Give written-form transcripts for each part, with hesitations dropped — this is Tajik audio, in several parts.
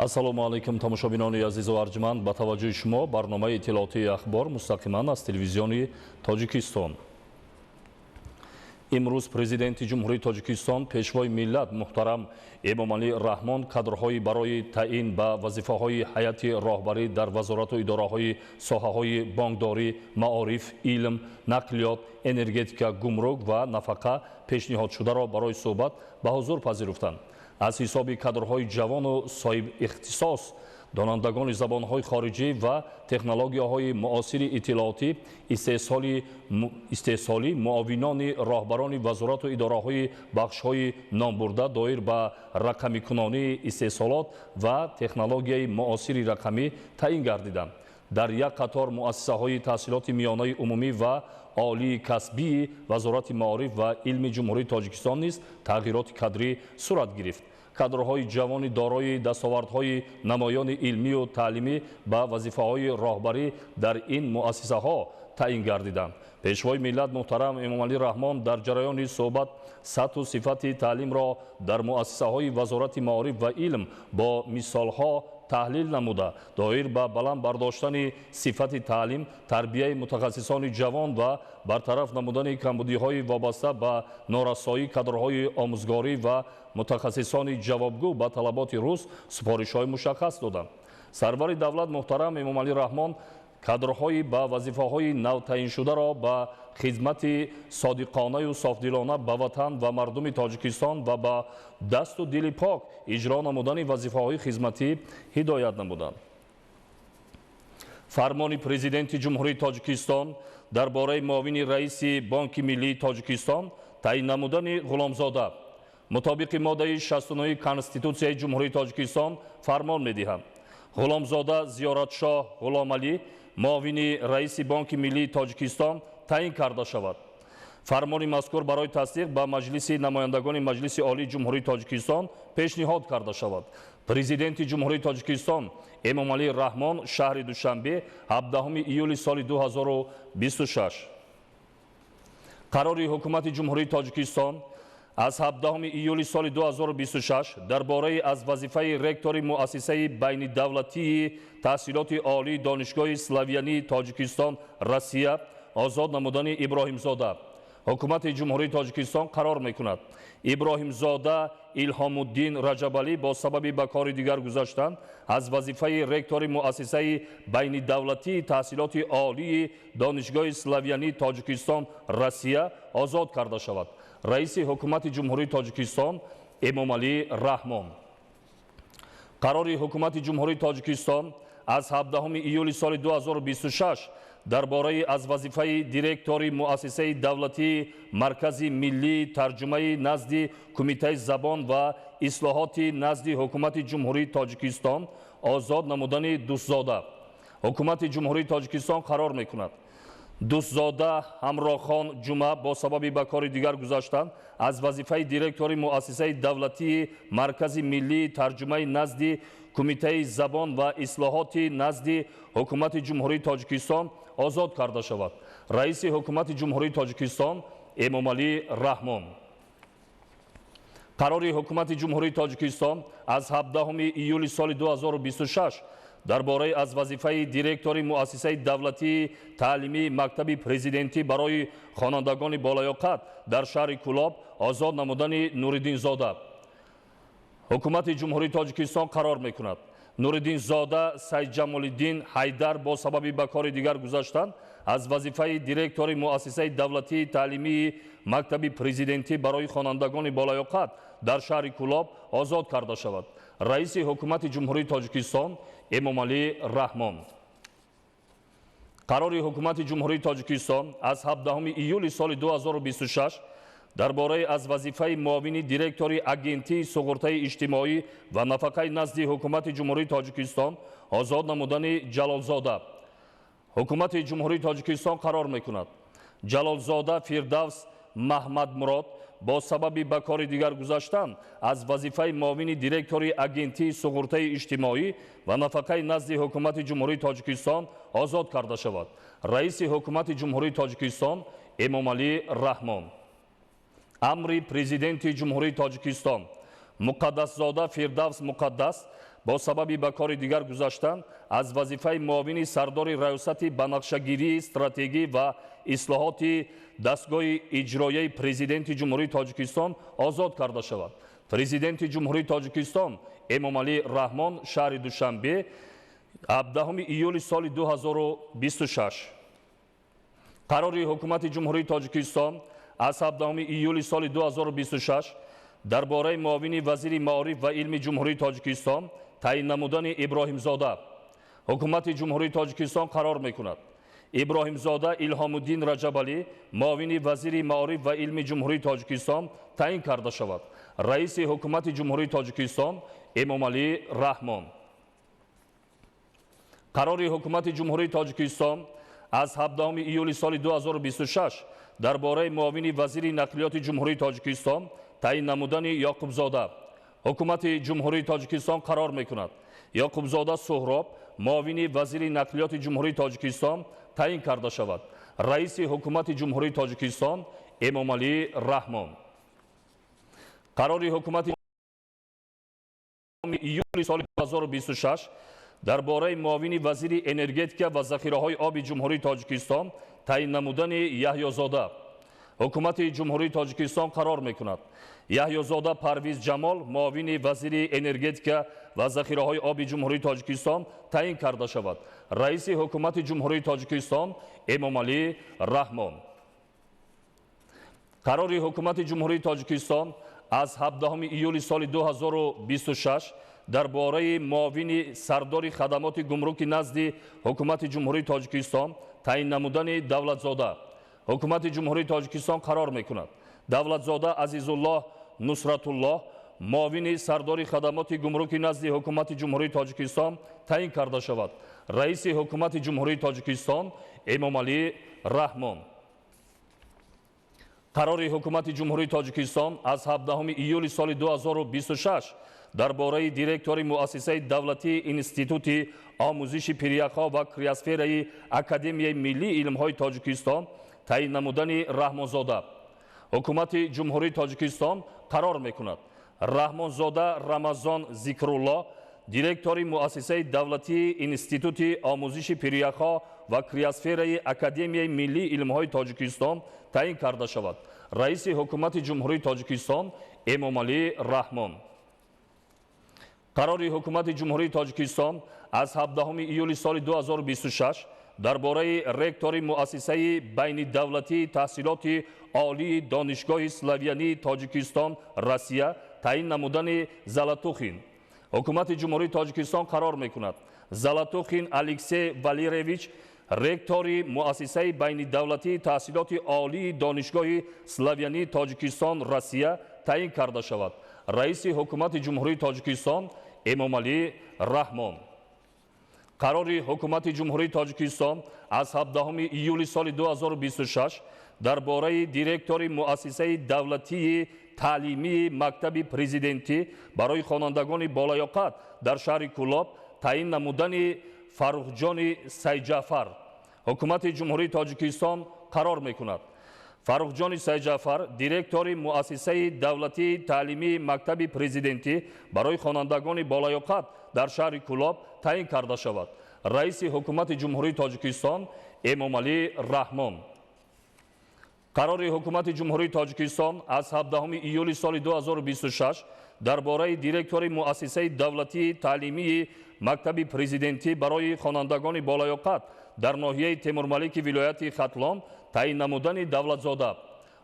Ассалому алейкум тамошобинони азизу арҷманд, ба таваҷҷӯҳи шумо барномаи иттилоотии ахбор мустақиман аз телевизиони Тоҷикистон. имрӯз президенти ҷумҳурии Тоҷикистон пешвои миллат муҳтарам Эмомалӣ Раҳмон кадрҳои барои таъин ба вазифаҳои ҳайати роҳбарӣ дар вазорату идораҳои соҳаҳои бонкдорӣ, маориф, илм, нақлиёт, энергетика, гумрук ва нафақа пешниҳодшударо барои суҳбат ба ҳузур пазируфтанд. аз ҳисоби кадрҳои ҷавону соҳибихтисос донандагони забонҳои хориҷӣ ва технологияҳои муосири иттилоотӣ истеҳсолӣ муовинони роҳбарони вазорату идораҳои бахшҳои номбурда доир ба рақамикунонии истеҳсолот ва технологияи муосири рақамӣ таъин гардиданд. дар як қатор муассисаҳои таҳсилоти миёнаи умумӣ ва олии касбии вазорати маориф ва илми ҷумҳурии Тоҷикистон низ тағйироти кадрӣ сурат гирифт. кадрҳои ҷавони дорои дастовардҳои намоёни илмию таълимӣ ба вазифаҳои роҳбарӣ дар ин муассисаҳо таъин гардиданд. пешвои миллат муҳтарам Эмомалӣ Раҳмон дар ҷараёни суҳбат сатҳу сифати таълимро дар муассисаҳои вазорати маориф ва илм бо мисолҳо таҳлил намуда доир ба баланд бардоштани сифати таълим, тарбияи мутахассисони ҷавон ва бартараф намудани камбудиҳои вобаста ба норасоии кадрҳои омӯзгорӣ ва мутахассисони ҷавобгӯ ба талаботи рӯз супоришҳои мушаххас доданд. сарвари давлат муҳтарам Эмомалӣ Раҳмон кадрҳои ба вазифаҳои навтаъиншударо ба хизмати содиқонаю софдилона ба ватан ва мардуми Тоҷикистон ва ба дасту дили пок иҷро намудани вазифаҳои хизматӣ ҳидоят намуданд. фармони президенти ҷумҳурии Тоҷикистон дар бораи муовини раиси Бонки Миллии Тоҷикистон таъин намудани Ғуломзода мутобиқи моддаи 69 Конститутсияи ҷумҳурии Тоҷикистон фармон медиҳад. Ғуломзода Зиёратшоҳ Ғуломалӣ муовини раиси Бонки Миллии Тоҷикистон таъин карда шавад. фармони мазкур барои тасдиқ ба маҷлиси намояндагони Маҷлиси Олии ҷумҳурии Тоҷикистон пешниҳод карда шавад. президенти ҷумҳурии Тоҷикистон Эмомалӣ Раҳмон шаҳри Душанбе 17 июли соли 2026. қарори ҳукумати ҷумҳурии Тоҷикистон аз 17 июли соли 2026 дар бораи аз вазифаи ректори муассисаи байнидавлатии таҳсилоти олии донишгоҳи Славянии Тоҷикистон Россия озод намудани Иброҳимзода ҳукумати ҷумҳурии Тоҷикистон қарор мекунад. Иброҳимзода Илҳомуддин Раҷабалӣ бо сабаби ба кори дигар гузаштан аз вазифаи ректори муассисаи байнидавлатии таҳсилоти олии донишгоҳи Славянии Тоҷикистон Россия озод карда шавад. раиси ҳукумати ҷумҳурии Тоҷикистон Эмомалӣ Раҳмон. қарори ҳукумати ҷумҳурии Тоҷикистон аз 17 июли соли 2026 дар бораи аз вазифаи директори муассисаи давлатии Маркази Миллии тарҷумаи назди Кумитаи забон ва ислоҳоти назди ҳукумати ҷумҳурии Тоҷикистон озод намудани Дӯстзода ҳукумати ҷумҳурии Тоҷикистон қарор мекунад. Дӯстзода Ҳамрохон Ҷума бо сабаби ба кори дигар гузаштан аз вазифаи директори муассисаи давлатии Маркази Миллии тарҷумаи назди Кумитаи забон ва ислоҳоти назди ҳукумати ҷумҳурии Тоҷикистон озод карда шавад. раиси ҳукумати ҷумҳурии Тоҷикистон Эмомалӣ Раҳмон. қарори ҳукумати ҷумҳурии Тоҷикистон аз 17 июли соли 2026 дар бораи аз вазифаи директори муассисаи давлатии таълимии мактаби президентӣ барои хонандагони болаёқат дар шаҳри Кӯлоб озод намудани Нуриддинзода ҳукумати ҷумҳурии Тоҷикистон қарор мекунад. Нуриддинзода Сайҷамолиддин Ҳайдар бо сабаби ба кори дигар гузаштан аз вазифаи директори муассисаи давлатии таълимии мактаби президентӣ барои хонандагони болаёқат дар шаҳри Кӯлоб озод карда шавад. раиси ҳукумати ҷумҳурии Тоҷикистон Эмомалӣ Раҳмон. қарори ҳукумати ҷумҳурии Тоҷикистон аз 17 июли соли 2026 дар бораи аз вазифаи муовини директори агентии суғуртаи иҷтимоӣ ва нафақаи назди ҳукумати ҷумҳурии Тоҷикистон озод намудани Ҷалолзода ҳукумати ҷумҳурии Тоҷикистон қарор мекунад. Ҷалолзода Фирдавс Маҳмадмурод бо сабаби ба кори дигар гузаштан аз вазифаи муовини директори агентии суғуртаи иҷтимоӣ ва нафақаи назди ҳукумати ҷумҳурии Тоҷикистон озод карда шавад. раиси ҳукумати ҷумҳурии Тоҷикистон Эмомалӣ Раҳмон. амри президенти ҷумҳурии Тоҷикистон Муқаддасзода Фирдавс Муқаддас با سبب به کار دیگر گذاشتن از وظیفه معاون سردار ریاست بنقشه‌گیری استراتژی و اصلاحات دستگاه اجرایی پرزیدنت جمهوری تاجیکستان آزاد کرده شود. پرزیدنت جمهوری تاجیکستان امامعلی رحمان شهر دوشنبه 17 ایول سال 2026 قرار حکومت جمهوری تاجیکستان از 17 ایول سال 2026 درباره معاون وزیر معارف و علم جمهوری تاجیکستان تعیین نمودن ابراهیم زاده حکومت جمهوری تاجیکستان قرار میکند. ابراهیم زاده الهام الدین رجبعلی معاون وزیر معارف و علم جمهوری تاجیکستان تعیین کرده شود. رئیس حکومت جمهوری تاجیکستان امامعلی رحمان. قرار حکومت جمهوری تاجیکستان از 17 ایول سال 2026 درباره معاون وزیر نقلیات جمهوری تاجیکستان تعیین نمودن یعقوب زاده حکومت جمهوری تاجیکستان قرار میکند. یعقوب زاده سهراب معاون وزیر نقلیات جمهوری تاجیکستان تعیین کرده شود. رئیس حکومت جمهوری تاجیکستان امامعلی رحمان. قرار حکومت ایول سال 2026 درباره معاون وزیر انرژتیک و ذخیره‌های آب جمهوری تاجیکستان تعیین نمودن یحیی زاده حکومت جمهوری تاجیکستان قرار میکند. یحیی زاده پرویز جمال معاون وزیر انرژتیک و ذخیره‌های آب جمهوری تاجیکستان تعیین کرده شود. رئیس حکومت جمهوری تاجیکستان امامعلی رحمان. قرار حکومت جمهوری تاجیکستان از 17 ایول سال 2026 درباره معاون سردار خدمات گمرک نزد حکومت جمهوری تاجیکستان تعیین نمودن دولتزاده حکومت جمهوری تاجیکستان قرار میکند. دولتزاده عزیزالله نصرتالله معاون سردار خدمات گمرک نزد حکومت جمهوری تاجیکستان تعیین کرده شود. رئیس حکومت جمهوری تاجیکستان امامعلی رحمان. قرار حکومت جمهوری تاجیکستان از 17 ایول سال 2026 درباره دیرکتور مؤسسه دولتی انستیتوت آموزش پریاک‌ها و کریاسفر اکادمی ملی علم‌های تاجیکستان تعیین نمودن رحمانزاده حکومت جمهوری تاجیکستان قرار میکند. رحمانزاده رمضان ذکرالله دیرکتور مؤسسه دولتی انستیتوت آموزش پریاک‌ها و کریاسفر اکادمی ملی علم‌های تاجیکستان تعیین کرده شود. رئیس حکومت جمهوری تاجیکستان امامعلی رحمان. قرار حکومت جمهوری تاجیکستان از 17 ایول سال 2026 درباره رکتور مؤسسه بین دولتی تحصیلات عالی دانشگاه سلاویانی تاجیکستان روسیه تعیین نمودن زلاتوخین حکومت جمهوری تاجیکستان قرار میکند. زلاتوخین الکسی والیرویچ رکتور مؤسسه بین دولتی تحصیلات عالی دانشگاه سلاویانی تاجیکستان روسیه تعیین کرده شود. رئیس حکومت جمهوری تاجیکستان امامعلی رحمان. قرار حکومت جمهوری تاجیکستان از 17 ایول سال 2026 درباره دیرکتور مؤسسه دولتی تعلیمی مکتب پرزیدنتی برای خوانندگان بالایاقت در شهر کولاب تعیین نمودن فرخجان سیدجعفر حکومت جمهوری تاجیکستان قرار میکند. فرخجان سیدجعفر دیرکتور مؤسسه دولتی تعلیمی مکتب پرزیدنتی برای خوانندگان بالایاقت در شهر کولاب تعیین کرده شود. رئیس حکومت جمهوری تاجیکستان امامعلی رحمان. قرار حکومت جمهوری تاجیکستان از 17 ایول سال 2026 درباره دیرکتور مؤسسه دولتی تعلیمی مکتب پرزیدنتی برای خوانندگان بالایاقت در ناحیه تیمورملیک ولایت ختلان تعیین نمودن دولتزاده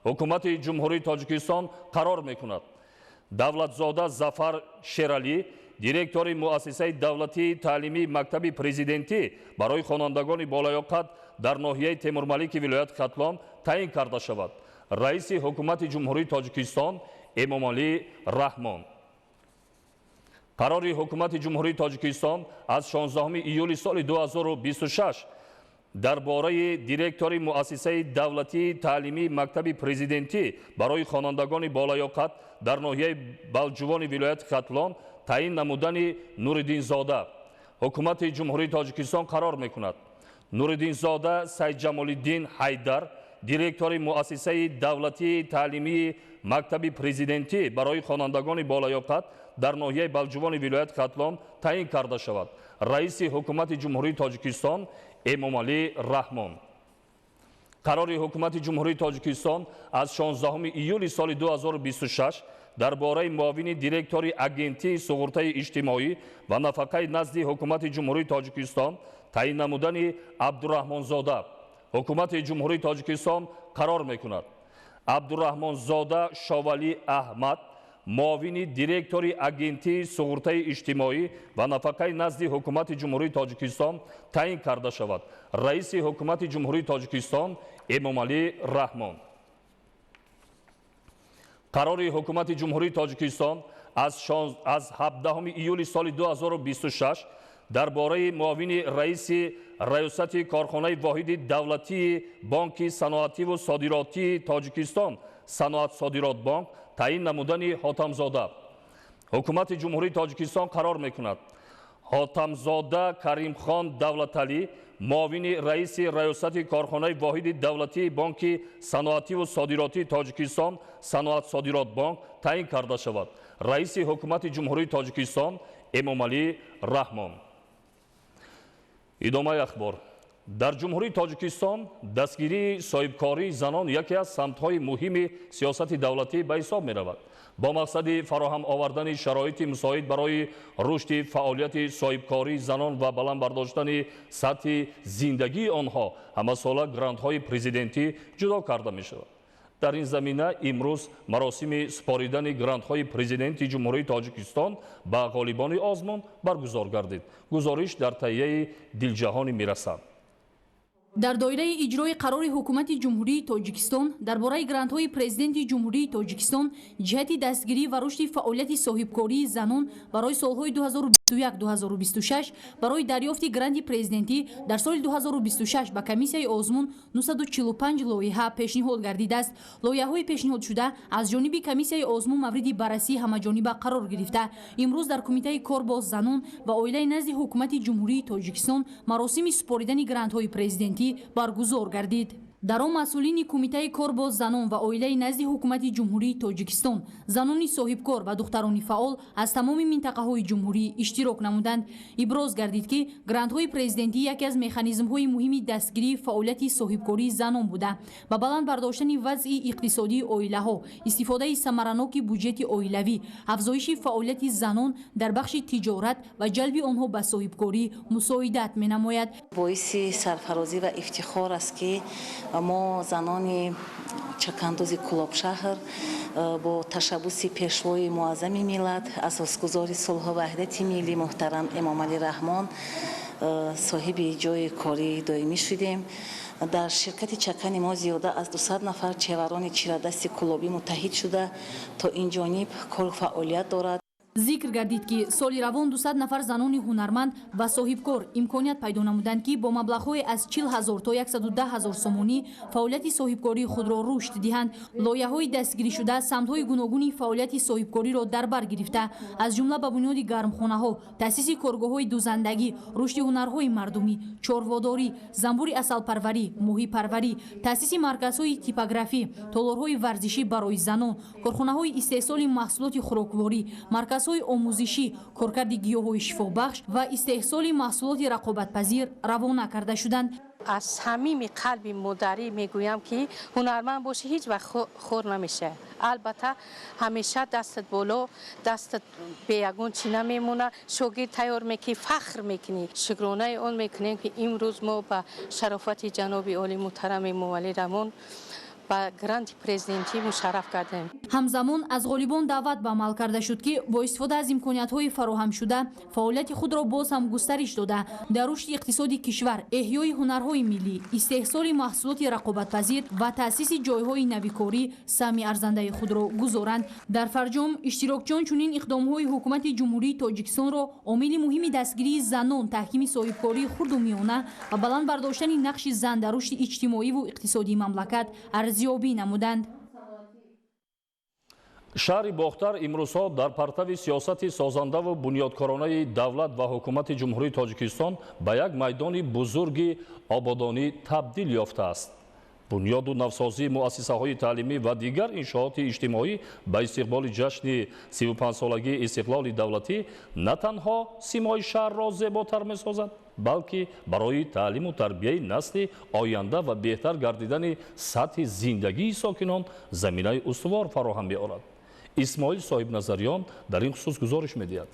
حکومت جمهوری تاجیکستان قرار میکند. دولتزاده ظفر شیرعلی دیرکتور مؤسسه دولتی تعلیمی مکتب پرزیدنتی برای خوانندگان بالایاقت در ناحیه تیمورملیک ولایت ختلان تعیین کرده شود. رئیس حکومت جمهوری تاجیکستان امامعلی رحمان. قرار حکومت جمهوری تاجیکستان از 16 ایول سال 2026 درباره دیرکتور مؤسسه دولتی تعلیمی مکتب پرزیدنتی برای خوانندگان بالایاقت در ناحیه بلجوان ولایت ختلان تعیین نمودن نورالدین زاده حکومت جمهوری تاجیکستان قرار میکند. نورالدین زاده سیدجمالالدین حیدر دیرکتور مؤسسه دولتی تعلیمی مکتب پرزیدنتی برای خوانندگان بالایاقت дар ноҳияи Балҷувони вилоят Хатлон таъин карда шавад. Раиси ҳукумати ҷумҳурии Тоҷикистон Эмомалӣ Раҳмон. Қарори ҳукумати ҷумҳурии Тоҷикистон аз 16 июли соли 2026 дар бораи муовини директори агентии суғуртаи иҷтимоӣ ва нафақаи назди ҳукумати ҷумҳурии Тоҷикистон таъин намудани Абдураҳмонзода ҳукумати ҷумҳурии Тоҷикистон қарор мекунад. Абдураҳмонзода Шовали Аҳмад муовини директори агентии суғуртаи иҷтимоӣ ва нафақаи назди ҳукумати ҷумҳурии Тоҷикистон таъин карда шавад. Раиси ҳукумати ҷумҳурии Тоҷикистон Эмомалӣ Раҳмон. Қарори ҳукумати ҷумҳурии Тоҷикистон аз 17 июли соли 2026 дар бораи муовини раиси раёсати корхонаи воҳиди давлатии Бонки саноативу содиротии Тоҷикистон Саноатсодиротбонк таъин намудани Ҳотамзода. ҳукумати ҷумҳурии Тоҷикистон қарор мекунад Ҳотамзода Каримхон Давлаталӣ муовини раиси раёсати корхонаи воҳиди давлатии Бонки саноативу содиротии Тоҷикистон Саноатсодиротбонк таъин карда шавад. Раиси ҳукумати ҷумҳурии Тоҷикистон Эмомалӣ Раҳмон. идомаи ахбор. дар ҷумҳурии Тоҷикистон дастгирии соҳибкории занон яке аз самтҳои муҳими сиёсати давлатӣ ба ҳисоб меравад. бо мақсади фароҳам овардани шароити мусоид барои рушди фаъолияти соҳибкории занон ва баланд бардоштани сатҳи зиндагии онҳо ҳамасола грантҳои президентӣ ҷудо карда мешавад. дар ин замина имрӯз маросими споридани грантҳои президенти ҷумҳурии Тоҷикистон ба ғолибони озмун баргузор гардид. гузориш дар таҳияи Дилҷаҳонӣ мирасад. дар доираи иҷрои қарори ҳукумати ҷумҳурии Тоҷикистон дар бораи грантҳои президенти ҷумҳурии Тоҷикистон ҷиҳати дастгирӣ ва рушди фаъолияти соҳибкории занон барои солҳои 2021-2026 барои дарёфти гранти президентӣ дар соли 2026 ба комиссияи озмун 945 лоиҳа пешниҳод гардидааст. лоиҳаҳои пешниҳодшуда аз ҷониби комиссияи озмун мавриди баррасии ҳамаҷониба қарор гирифта, имрӯз дар кумитаи кор бо занон ва оилаи назди ҳукумати ҷумҳурии Тоҷикистон маросими супоридани грантҳои президентӣ баргузор гардид. дар он масъулини кумитаи кор бо занон ва оилаи назди ҳукумати ҷумҳурии Тоҷикистон, занони соҳибкор ва духтарони фаъол аз тамоми минтақаҳои ҷумҳурӣ иштирок намуданд. иброз гардид ки грантҳои президентӣ яке аз механизмҳои муҳими дастгирии фаъолияти соҳибкории занон буда ба баланд бардоштани вазъи иқтисодии оилаҳо, истифодаи самараноки буҷети оилавӣ, афзоиши фаъолияти занон дар бахши тиҷорат ва ҷалби онҳо ба соҳибкорӣ мусоидат менамояд. боиси сарфарозӣ ва ифтихор аст ки мо занони чакандози Кулобшаҳр бо ташаббуси пешвои муаззами миллат асосгузори сулҳу ваҳдати миллӣ муҳтарам Эмомалӣ Раҳмон соҳиби ҷои кори доимӣ шудем. дар ширкати чакани мо зиёда аз 200 нафар чеварони чирадасти кулобӣ муттаҳид шуда то инҷониб кору фаъолият дорад. зикр гардид ки соли равон 200 нафар занони ҳунарманд ва соҳибкор имконият пайдо намуданд ки бо маблағҳои аз 40 000 то 110 000 сомонӣ фаъолияти соҳибкории худро рушд диҳанд. лоиҳаҳои дастгиришуда самтҳои гуногуни фаъолияти соҳибкориро дар бар гирифта, аз ҷумла ба бунёди гармхонаҳо, таъсиси коргоҳҳои дузандагӣ, рушди ҳунарҳои мардумӣ, чорводорӣ, занбури асалпарварӣ, моҳипарварӣ, таъсиси марказҳои типографӣ, толорҳои варзишӣ барои занон, корхонаҳои истеҳсоли маҳсулоти хӯрокворӣ, марказҳои омӯзишӣ, коркарди гиёҳҳои шифобахш ва истеҳсоли маҳсулоти рақобатпазир равона карда шуданд. аз самими қалби модарӣ мегӯям ки ҳунарманд бошӣ ҳеҷ вақт хор намеша. албатта ҳамеша дастат боло, дастат бе ягон чӣ намемона. шогирд тайёр мекунӣ, фахр мекунӣ. шукронаи он мекунем ки имрӯз мо ба шарофати ҷаноби оли муҳтарам Эмомалӣ Раҳмон ба гранти президентӣ мушарраф кардем. ҳамзамон аз ғолибон даъват ба амал карда шуд ки бо истифода аз имкониятҳои фароҳамшуда фаъолияти худро боз ҳам густариш дода дар рушди иқтисоди кишвар, эҳёи ҳунарҳои миллӣ, истеҳсоли маҳсулоти рақобатпазир ва таъсиси ҷойҳои навикорӣ сами арзандаи худро гузоранд. дар фарҷом иштирокчиён чунин иқдомҳои ҳукумати ҷумҳурии Тоҷикистонро омили муҳими дастгирии занон, таҳкими соҳибкории хурду миёна ва баланд бардоштани нақши зан дар рушди иҷтимоиву иқтисодии мамлакат арзёбӣ намуданд. шаҳри Бохтар имрӯзҳо дар партави сиёсати созандаву бунёдкоронаи давлат ва ҳукумати ҷумҳурии Тоҷикистон ба як майдони бузурги ободонӣ табдил ёфтааст. бунёду навсозии муассисаҳои таълимӣ ва дигар иншооти иҷтимоӣ ба истиқболи ҷашни 35-солагии истиқлоли давлатӣ на танҳо симои шаҳрро зеботар месозад, балки барои таълиму тарбияи насли оянда ва беҳтар гардидани сатҳи зиндагии сокинон заминаи устувор фароҳам меорад. исмоил соҳибназариён дар ин хусус гузориш медиҳад.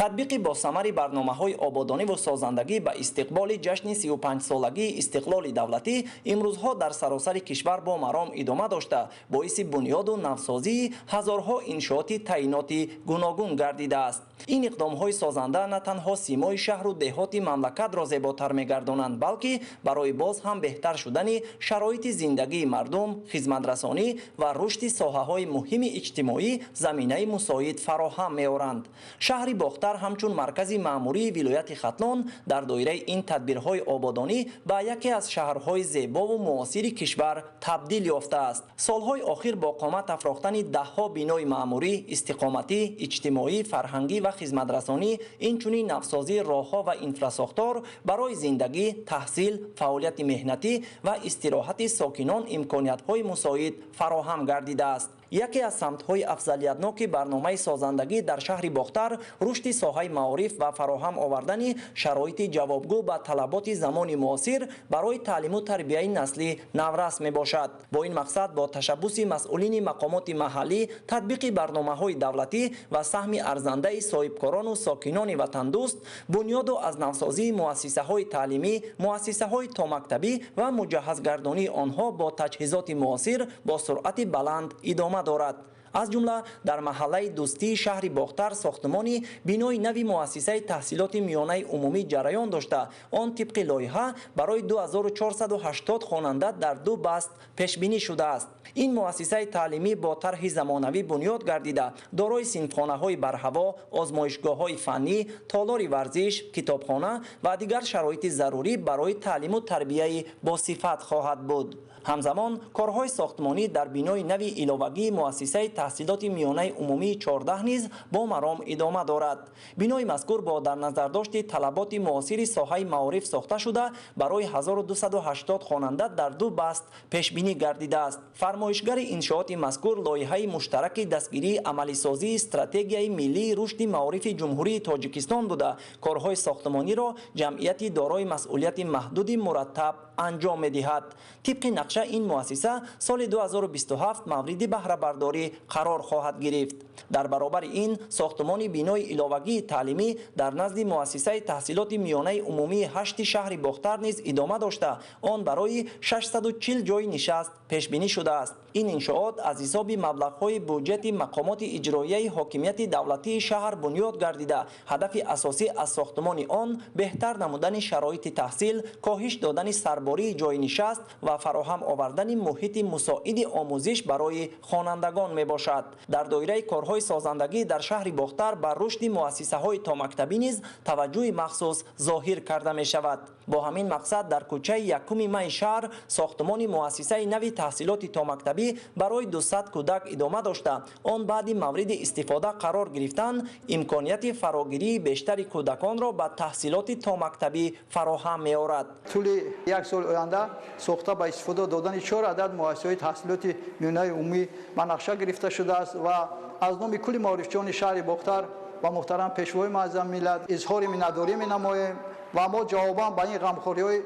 татбиқи босамари барномаҳои ободониву созандагӣ ба истиқболи ҷашни 35-солагии истиқлоли давлатӣ имрӯзҳо дар саросари кишвар бо маром идома дошта, боиси бунёду навсозии ҳазорҳо иншооти таъиноти гуногун гардидааст. ин иқдомҳои созанда на танҳо симои шаҳру деҳоти мамлакатро зеботар мегардонанд, балки барои боз ҳам беҳтар шудани шароити зиндагии мардум, хизматрасонӣ ва рушди соҳаҳои муҳими иҷтимоӣ заминаи мусоид фароҳам меоранд. шаҳри бохтар ҳамчун маркази маъмурии вилояти Хатлон дар доираи ин тадбирҳои ободонӣ ба яке аз шаҳрҳои зебову муосири кишвар табдил ёфтааст. солҳои охир бо қомат афрохтани даҳҳо бинои маъмурӣ, истиқоматӣ, иҷтимоӣ, фарҳангӣ ва хизматрасонӣ, инчунин навсозии роҳҳо ва инфрасохтор барои зиндагӣ, таҳсил, фаъолияти меҳнатӣ ва истироҳати сокинон имкониятҳои мусоид фароҳам гардидааст. яке аз самтҳои афзалиятноки барномаи созандагӣ дар шаҳри бохтар рушди соҳаи маориф ва фароҳам овардани шароити ҷавобгӯ ба талаботи замони муосир барои таълиму тарбияи насли наврас мебошад. бо ин мақсад бо ташаббуси масъулини мақомоти маҳаллӣ татбиқи барномаҳои давлатӣ ва саҳми арзандаи соҳибкорону сокинони ватандӯст бунёду аз навсозии муассисаҳои таълимӣ, муассисаҳои томактабӣ ва муҷаҳҳазгардонии онҳо бо таҷҳизоти муосир бо суръати баланд идома дорад. аз ҷумла дар маҳаллаи дӯстии шаҳри бохтар сохтмони бинои нави муассисаи таҳсилоти миёнаи умумӣ ҷараён дошта, он тибқи лоиҳа барои 2480 хонанда дар 2 баст пешбинӣ шудааст. ин муассисаи таълимӣ бо тарҳи замонавӣ бунёд гардида дорои синфхонаҳои барҳаво, озмоишгоҳҳои фаннӣ, толори варзиш, китобхона ва дигар шароити зарурӣ барои таълиму тарбияи босифат хоҳад буд. ҳамзамон корҳои сохтмонӣ дар бинои нави иловагии муассисаи таҳсилоти миёнаи умумии 14 низ бо маром идома дорад. бинои мазкур бо дар назардошти талаботи муосири соҳаи маориф сохта шуда барои 1280 хонанда дар 2 баст пешбинӣ гардидааст. фармоишгари иншооти мазкур лоиҳаи муштараки дастгирии амалисозии стратегияи миллии рушди маорифи ҷумҳурии Тоҷикистон буда, корҳои сохтмониро ҷамъияти дорои масъулияти маҳдуди мураттаб анҷом медиҳад. тибқи нақша ин муассиса соли 2027 мавриди баҳрабардорӣ қарор хоҳад гирифт. дар баробари ин сохтмони бинои иловагии таълимӣ дар назди муассисаи таҳсилоти миёнаи умумии 8 шаҳри бохтар низ идома дошта, он барои 640 ҷойи нишаст пешбинӣ шудааст. ин иншоот аз ҳисоби маблағҳои буҷети мақомоти иҷроияи ҳокимияти давлатии шаҳр бунёд гардида, ҳадафи асосӣ аз сохтмони он беҳтар намудани шароити таҳсил, коҳиш додани сарбории ҷойи нишаст ва фароҳам овардани муҳити мусоиди омӯзиш барои хонандагон мебошад. дар доираи корҳои созандагӣ дар шаҳри бохтар ба рушди муассисаҳои томактабӣ низ таваҷҷӯҳи махсус зоҳир карда мешавад. бо ҳамин мақсад дар кӯчаи 1 майи шаҳр сохтмони муассисаи нави таҳсилоти томактабӣ барои 200 кӯдак идома дошта, он баъди мавриди истифода қарор гирифтан имконияти фарогирии бештари кӯдаконро ба таҳсилоти томактабӣ фароҳам меорад. тӯли 1 сол оянда сохта ба истифода додани 4 адад муассисаҳои таҳсилоти миёнаи умумӣ ба нақша гирифта шудааст ва аз номи кулли маорифчиёни шаҳри бохтар ба муҳтарам пешвои муаззам миллат изҳори миннатдорӣ менамоем ва мо ҷавобан ба ин ғамхориҳои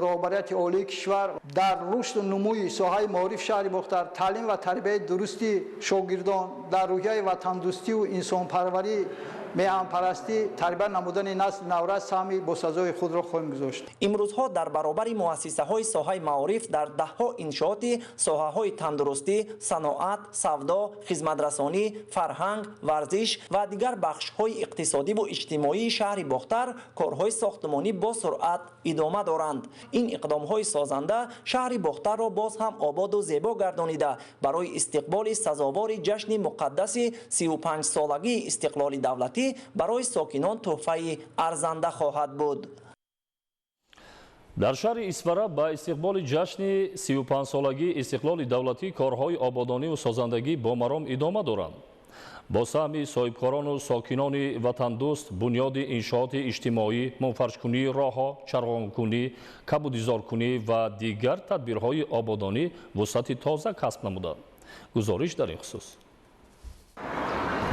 роҳбарияти олии кишвар дар рушду нумӯи соҳаи маориф шаҳри бохтар таълим ва тарбияи дурусти шогирдон дар рӯҳияи ватандӯстиву инсонпарварӣ меҳанпарастӣ тарбия намудани насли наврас саҳми босазои худро хоҳем гузошт. имрӯзҳо дар баробари муассисаҳои соҳаи маориф дар даҳҳо иншооти соҳаҳои тандурустӣ, саноат, савдо, хизматрасонӣ, фарҳанг, варзиш ва дигар бахшҳои иқтисодиву иҷтимоии шаҳри бохтар корҳои сохтмонӣ бо суръат идома доранд. ин иқдомҳои созанда шаҳри бохтарро боз ҳам ободу зебо гардонида барои истиқболи сазовори ҷашни муқаддаси 35-солагии истиқлоли давлатӣ барои сокинон тӯҳфаи арзанда хоҳад буд. дар шаҳри исфара ба истиқболи ҷашни 35-солагии истиқлоли давлатӣ корҳои ободониву созандагӣ бо маром идома доранд. با سهم صاحبکاران و ساکنان وطندوست بنیاد انشاءات اجتماعی، منفرش‌کنی راه‌ها، چراغان‌کنی، کبودیزارکنی و دیگر تدبیرهای آبادانی وسعت تازه کسب نمودند. گزارش در این خصوص.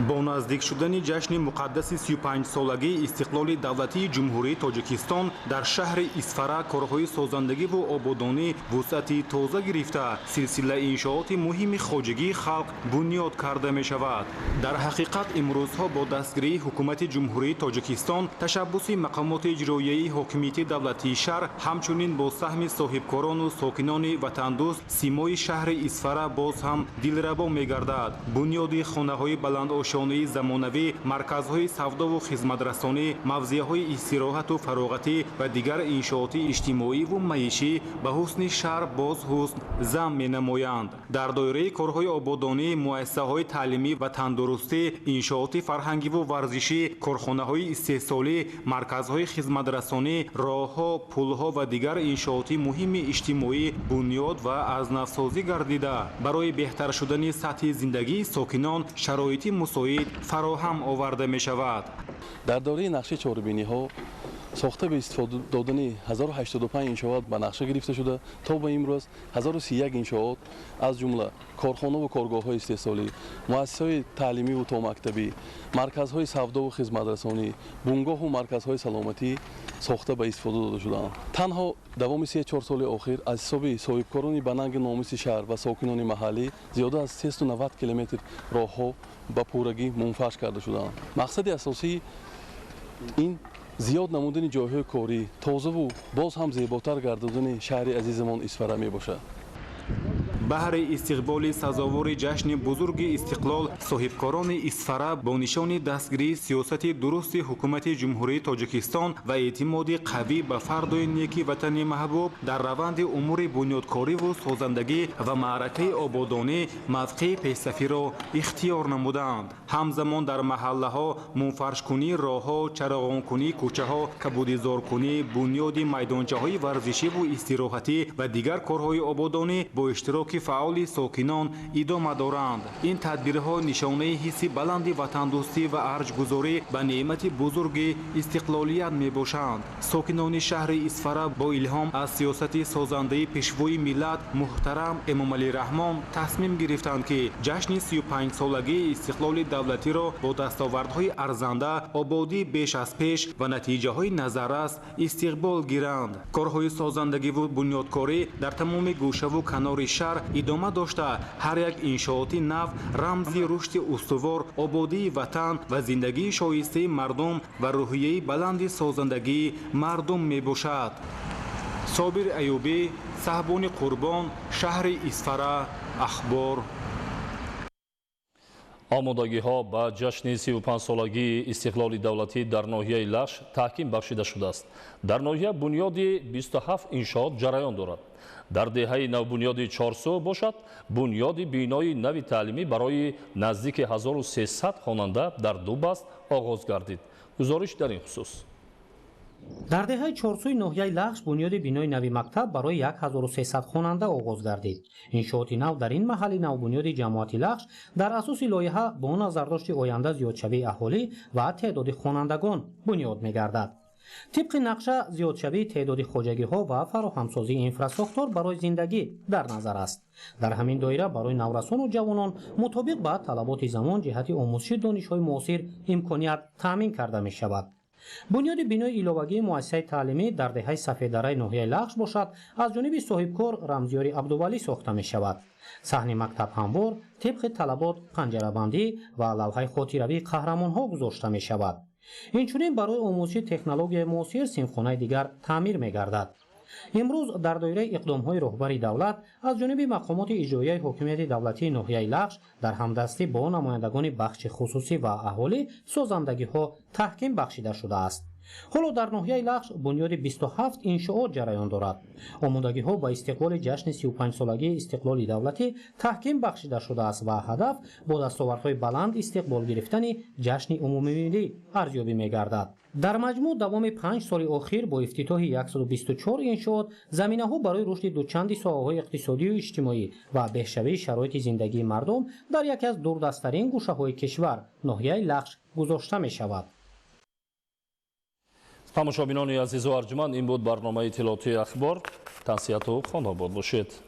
با نزدیک شدن جشن مقدس 35 سالگی استقلال دولتی جمهوری تاجیکستان در شهر اسفره کارهای سازندگی و آبادانی وسعت تازه گرفته سلسله انشاءات مهم خواجگی خلق بنیاد کرده می شود. در حقیقت امروزها با دستگیری حکومت جمهوری تاجیکستان تشبث مقامات اجرایی حاکمیت دولتی شهر همچنین با سهم صاحبکاران و ساکنان وطندوست سیمای شهر اسفره باز هم دلربا می گردد. بنیاد خانه‌های بلند شانه زمانوی، مرکزهای سودا و خدمترسانی، موضعهای استراحت و فراغتی و دیگر انشاءات اجتماعی و معیشی به حسن شهر باز حسن زم می‌نمایند. در دایره کارهای آبادانی، مؤسسه‌های تعلیمی و تندرستی، انشاءات فرهنگی و ورزشی، کارخانه‌های استحصالی، مرکزهای خدمترسانی، راه‌ها، پل‌ها و دیگر انشاءات مهم اجتماعی بنیاد و از نوسازی گردیده برای بهتر شدن سطح زندگی ساکنان شرایط مساعد فراهم آورده می شود. در دوره نقشه چهاربینی ها ساخته به استفاده دادن 1085 انشاءات به نقشه گرفته شده تا به امروز 1031 انشاءات از جمله کارخانه و کارگاه های استحصالی، مؤسسات تعلیمی و تا مکتبی، مرکزهای سودا و خدمترسانی، بنگاه و مرکزهای سلامتی ساخته به استفاده داده شدند. تنها دوام 3-4 سال اخیر از حساب صاحبکاران به ننگ ناموس شهر و ساکنان محلی زیاده از 390 کیلومتر راهها به پورگی منفرش کرده شدند. مقصد اساسی این زیاد نمودن جایهای کاری، تازه و باز هم زیباتر گرداندن شهر عزیزمان اسفره می باشد. بهر استقبال سزاوار جشن بزرگ استقلال صاحبکاران اسفره با نشان دستگیری سیاست درست حکومت جمهوری تاجیکستان و اعتماد قوی به فردای نیک وطن محبوب در روند امور بنیادکاری و سازندگی و معرکه آبادانی موقع پیش‌صفی را اختیار نمودند. همزمان در محله ها منفرش کنی راهها، چراغان کنی کوچه ها، کبودیزار کنی، بنیاد میدانچه های ورزشی و استراحتی و دیگر کارهای آبادانی با اشتراک فعال ساکنان ادامه دارند. این تدبیرها نشانه حس بلند وطندوستی و ارجگذاری به نعمت بزرگ استقلالیت می باشند. ساکنان شهر اسفره با الهام از سیاست سازنده پیشوای ملت محترم امام علی رحمان تصمیم گرفتند که جشن 35 سالگی استقلال دولتی را با دستاوردهای ارزنده، آبادی بیش از پیش و نتیجه های نظررس استقبال گیرند. کارهای سازندگی و بنیادکاری در تمام گوشه و کنار شهر ادامه داشته هر یک انشاءات نو رمزی رشد استوار، آبادی وطن و زندگی شایسته مردم و روحیه بلند سازندگی مردم می باشد. صابر ایوبی، صاحبان قربان، شهر اسفره، اخبار. آمادگی‌ها به جشن 35 سالگی استقلال دولتی در ناحیه لخش تحکیم بخشیده شده است. در ناحیه بنیاد 27 انشاءات جریان دارد. در دهه نو بنیاد 400 باشد بنیاد بینای نوی تعلیمی برای نزدیک 1300 خواننده در دو بست آغاز گردید. گزارش در این خصوص. در دهه 400 ناحیه لخش بنیاد بینای نوی مکتب برای 1300 خواننده آغاز گردید. انشاءات نو در این محل نو بنیاد جماعت لخش در اساس لایحه با نظرداشت آینده زیادشوی اهالی و تعداد خوانندگان بنیاد می‌گردد. طبق نقشه زیادشوی تعداد خواجگی‌ها و فراهمسازی اینفراستراکچور برای زندگی در نظر است. در همین دایره برای نورسان و جوانان مطابق با طلبات زمان جهت آموزش دانش‌های معاصر امکانیت تامین کرده می‌شود. بنیاد بینای علاوگی مؤسسه تعلیمی در دهه سفیددره ناحیه لخش باشد از جانب صاحبکار رمزیاری عبدولی ساخته می شود. صحن مکتب هموار طبق طلبات پنجره‌بندی و لوحه خاطروی قهرمان‌ها گذاشته می شود. اینچنین برای آموزش تکنولوژی معاصر صنفخانه دیگر تعمیر می گردد. امروز در دایره اقدام‌های رهبر دولت از جانب مقامات اجرایی حکومت دولتی ناحیه لخش در همدستی با نمایندگان بخش خصوصی و اهالی سازندگی‌ها تحکیم بخشیده شده است. ҳоло дар ноҳияи лахш бунёди 27 иншоот ҷараён дорад. омодагиҳо ба истиқболи ҷашни 35-солагии истиқлоли давлатӣ таҳким бахшида шудааст ва ҳадаф бо дастовардҳои баланд истиқбол гирифтани ҷашни умумимиллӣ арзёбӣ мегардад. дар маҷмӯъ давоми 5 соли охир бо ифтитоҳи 124 иншоот заминаҳо барои рушди дучанди соҳаҳои иқтисодию иҷтимоӣ ва беҳшавии шароити зиндагии мардум дар яке аз дурдастарин гӯшаҳои кишвар ноҳияи лахш гузошта мешавад. тамошобинони азизу арҷуманд, ин буд барномаи иттилоотии ахбор. Тансияту хонобод бошед.